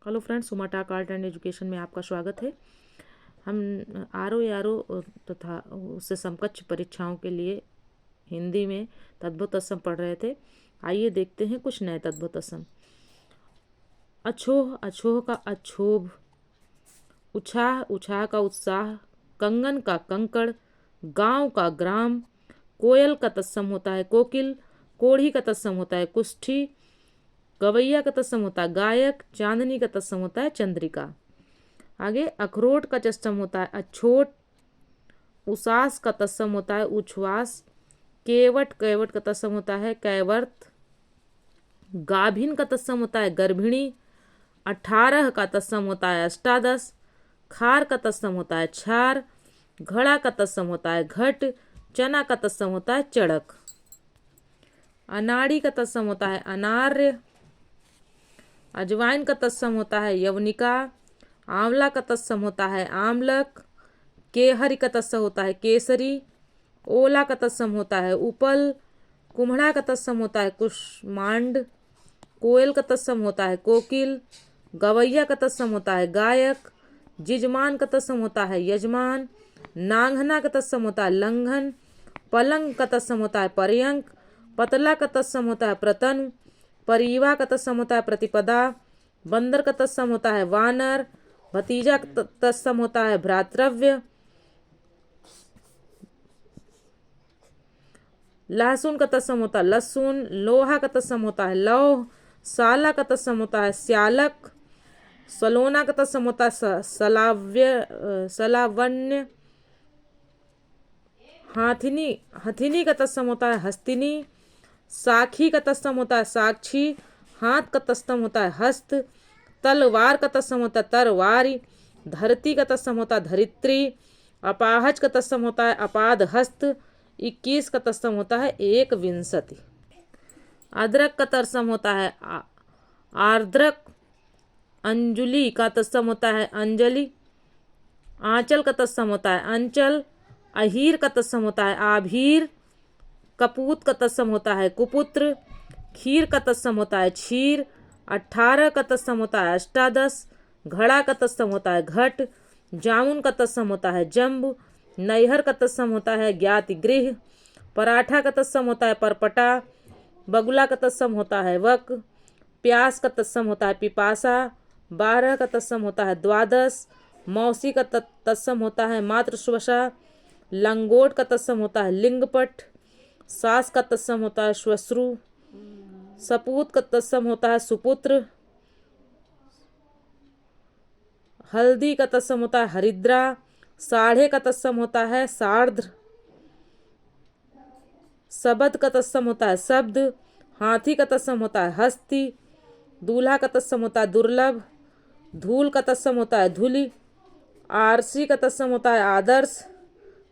Hello friends, सुमाटाक art and education में आपका स्वागत है। हम आर ओ तथा उससे समकक्ष परीक्षाओं के लिए हिंदी में तद्भुत असम पढ़ रहे थे। आइए देखते हैं कुछ नए तद्भुत असम। अछोह अछोह का अक्षोभ, उछाह उछाह का उत्साह, कंगन का कंकड़, गांव का ग्राम, कोयल का तत्सम होता है कोकिल, कोढ़ी का तत्सम होता है कुष्ठी, गवैया का तत्सम होता है गायक, चांदनी का तत्सम होता है चंद्रिका। आगे अखरोट का तत्सम होता है अछोट, उसास का तत्सम होता है उच्छ्वास, केवट कैवट का तत्सम होता है कैवर्त, गाभिन का तत्सम होता है गर्भिणी, 18 का तत्सम होता है अष्टादश, खार का तत्सम होता है छार, घड़ा का तत्सम होता है घट, चना का तत्सम होता है चड़क, अनाड़ी का तत्सम होता है अनार्य, अजवाइन का तत्सम होता है यवनिका, आंवला का तत्सम होता है आमलक, केहरी का तत्सम होता है केसरी, ओला का तत्सम होता है उपल, कुम्हड़ा का तत्सम होता है कुष्मांड, कोयल का तत्सम होता है कोकिल, गवैया का तत्सम होता है गायक, जिजमान का तत्सम होता है यजमान, नांगना का तत्सम होता है लंघन, पलंग का तत्सम होता है पर्यंक, पतला का तत्सम होता है प्रतन, परिवा का तत्सम होता है प्रतिपदा, बंदर का तत्सम होता है वानर, भतीजा का तत्सम होता है भ्रातृव्य, लहसुन का तत्सम होता है लहसुन, लोहा का तत्सम होता है लौह, साला का तत्सम होता है स्यालक, सलोना का तत्सम होता है सलावन्य, हाथिनी हथिनी का तत्सम होता है हस्तिनी, साखी का तत्सम होता है साक्षी, हाथ का तत्सम होता है हस्त, तलवार का तत्सम होता है तरवारी, धरती का तत्सम होता है धरित्री, अपाहज का तत्सम होता है अपाद हस्त, 21 का तत्सम होता है एक विंशति। अदरक का तत्सम होता है आर्द्रक, अंजुली का तत्सम होता है अंजलि, आंचल का तत्सम होता है अंचल, अहीर का तत्सम होता है आभीर, कपूत का तत्सम होता है कुपुत्र, खीर का तत्सम होता है क्षीर, 18 का तत्सम होता है अष्टादश, घड़ा का तत्सम होता है घट, जामुन का तत्सम होता है जम्ब, नैहर का तत्सम होता है ज्ञाति गृह, पराठा का तत्सम होता है परपटा, बगुला का तत्सम होता है वक, प्यास का तत्सम होता है पिपासा, 12 का तत्सम होता है द्वादश, मौसी का तत्सम होता है मातृश्वसा, लंगोट का तत्सम होता है लिंगपट, सास का तत्सम होता है श्वश्रु, सपूत का तत्सम होता है सुपुत्र, हल्दी का तत्सम होता है हरिद्रा, साढ़े का तत्सम होता है सार्द्र, सबद का तत्सम होता है शब्द, हाथी का तत्सम होता है हस्ती, दूल्हा का तत्सम होता है दुर्लभ, धूल का तत्सम होता है धूलि, आरसी का तत्सम होता है आदर्श,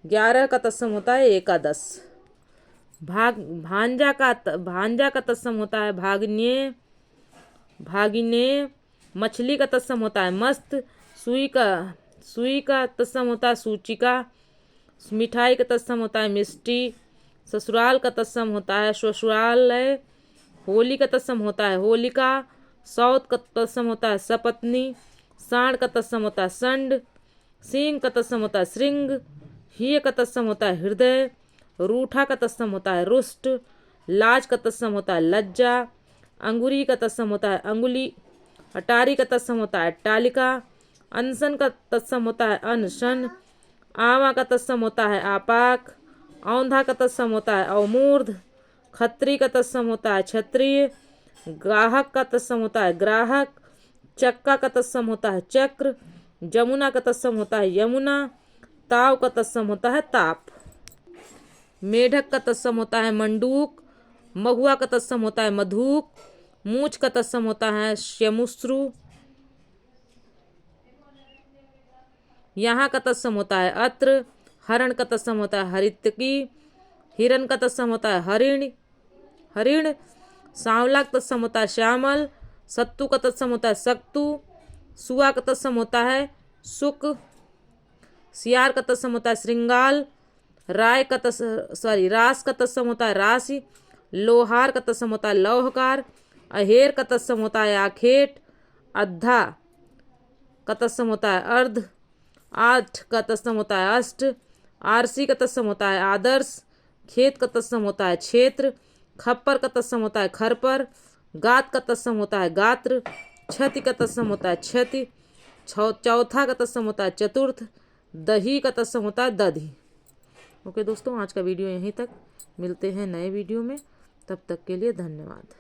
11 का तत्सम होता है एकादश। भांजा का तत्सम होता है भाग्ने भागिने, मछली का तत्सम होता है मस्त, सुई का तत्सम होता है सूचिका, मिठाई का तत्सम होता है मिष्टी, ससुराल का तत्सम होता है ससुरालय, होली का तत्सम होता है होलिका, सौत का तत्सम होता है सपत्नी, सांड का तत्सम होता है संड, सिंह का तत्सम होता है श्रृंग, हिय का तत्सम होता है हृदय, रूठा का तत्सम होता है रुष्ट, लाज का तत्सम होता है लज्जा, अंगुरी का तत्सम होता है अंगुली, अटारी का तत्सम होता है अट्टालिका, अनशन का तत्सम होता है अनशन, आवा का तत्सम होता है आपाक, औंधा का तत्सम होता है अवमूर्ध, खत्री का तत्सम होता है क्षत्रिय, ग्राहक का तत्सम होता है ग्राहक, चक्का का तत्सम होता है चक्र, जमुना का तत्सम होता है यमुना, ताव का तत्सम होता है ताप, मेढक का तत्सम होता है मंडूक, महुआ का तत्सम होता है मधुक, मूछ का तत्सम होता है श्यमुश्रु, यहाँ का तत्सम होता है अत्र, हरण का तत्सम होता है हरितकी, हिरण का तत्सम होता है हरिण, सांवला का तत्सम होता है श्यामल, सत्तू का तत्सम होता है सक्तु, सुआ का तत्सम होता है सुक, सियार का तत्सम होता है श्रृंगाल, रास का तत्सम होता है राशि, लोहार का तत्सम होता है लौहकार, अहेर का तत्सम होता है आखेट, अद्धा का तत्सम होता है अर्ध। आठ का तत्सम होता है अष्ट। आरसी का तत्सम होता है आदर्श। खेत का तत्सम होता है क्षेत्र। खप्पर का तत्सम होता है खरपर। गात का तत्सम होता है गात्र। क्षति का तत्सम होता है क्षति। चौथा का तत्सम होता है चतुर्थ। दही का तत्सम होता है दधी। ओके दोस्तों, आज का वीडियो यहीं तक। मिलते हैं नए वीडियो में, तब तक के लिए धन्यवाद।